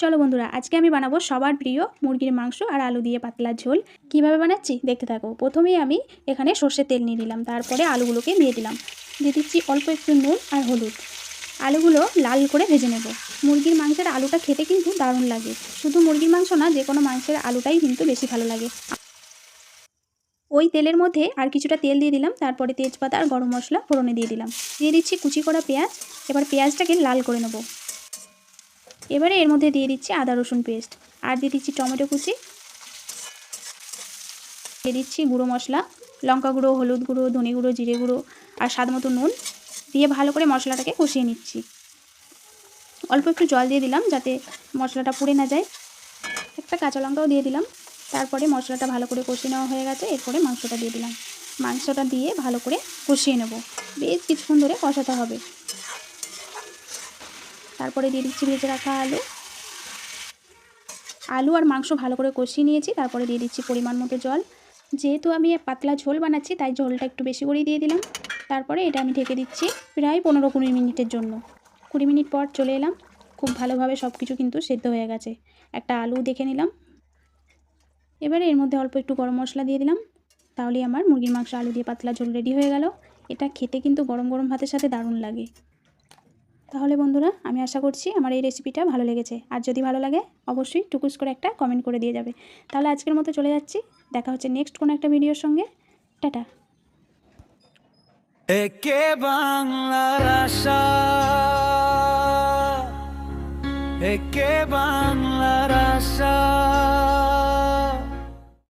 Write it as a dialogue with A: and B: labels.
A: চলো বন্ধুরা, আজকে আমি বানাবো সবার প্রিয় মুরগির মাংস আর আলু দিয়ে পাতলা ঝোল। কিভাবে বানাচ্ছি দেখতে থাকো। প্রথমেই আমি এখানে সর্ষের তেল নিয়ে নিলাম, তারপরে আলুগুলোকে দিয়ে দিলাম। দিয়ে দিচ্ছি অল্প একটু নুন আর হলুদ। আলুগুলো লাল করে ভেজে নেব। মুরগির মাংসের আলুটা খেতে কিন্তু দারুণ লাগে। শুধু মুরগির মাংস না, যে কোনো মাংসের আলুটাই কিন্তু বেশি ভালো লাগে। ওই তেলের মধ্যে আর কিছুটা তেল দিয়ে দিলাম, তারপরে তেজপাতা আর গরম মশলা ফোড়নে দিয়ে দিলাম। দিয়ে দিচ্ছি কুচি করা পেঁয়াজ। এবার পেঁয়াজটাকে লাল করে নেব। এবারে এর মধ্যে দিয়ে দিচ্ছি আদা রসুন পেস্ট, আর দিয়ে দিচ্ছি টমেটো কুচি, দিয়ে দিচ্ছি গুঁড়ো মশলা, লঙ্কা গুঁড়ো, হলুদ গুঁড়ো, ধনে গুঁড়ো, জিরে গুঁড়ো আর স্বাদ মতো নুন দিয়ে ভালো করে মশলাটাকে কষিয়ে নিচ্ছি। অল্প একটু জল দিয়ে দিলাম যাতে মশলাটা পুড়ে না যায়। একটা কাঁচা লঙ্কাও দিয়ে দিলাম। তারপরে মশলাটা ভালো করে কষিয়ে নেওয়া হয়ে গেছে। এরপরে মাংসটা দিয়ে দিলাম। মাংসটা দিয়ে ভালো করে কষিয়ে নেব। বেশ কিছুক্ষণ ধরে কষাতে হবে। তারপরে দিয়ে দিচ্ছি ভেজে রাখা আলু আর মাংস ভালো করে কষিয়ে নিয়েছি। তারপরে দিয়ে দিচ্ছি পরিমাণ মতো জল। যেহেতু আমি পাতলা ঝোল বানাচ্ছি তাই ঝোলটা একটু বেশি করেই দিয়ে দিলাম। তারপরে এটা আমি ঢেকে দিচ্ছি প্রায় 15-20 মিনিটের জন্য। 20 মিনিট পর চলে এলাম। খুব ভালোভাবে সব কিছু কিন্তু সেদ্ধ হয়ে গেছে। একটা আলু দেখে নিলাম। এবারে এর মধ্যে অল্প একটু গরম মশলা দিয়ে দিলাম। তাহলেই আমার মুরগির মাংস আলু দিয়ে পাতলা ঝোল রেডি হয়ে গেল। এটা খেতে কিন্তু গরম গরম ভাতের সাথে দারুণ লাগে। তাহলে বন্ধুরা, আমি আশা করছি আমার এই রেসিপিটা ভালো লেগেছে। আর যদি ভালো লাগে অবশ্যই টুকুস করে একটা কমেন্ট করে দিয়ে যাবে। তাহলে আজকের মতো চলে যাচ্ছি। দেখা হচ্ছে নেক্সট কোনো একটা ভিডিওর সঙ্গে। টাটা।
B: একে বাংলার আশা, একে বাংলার আশা।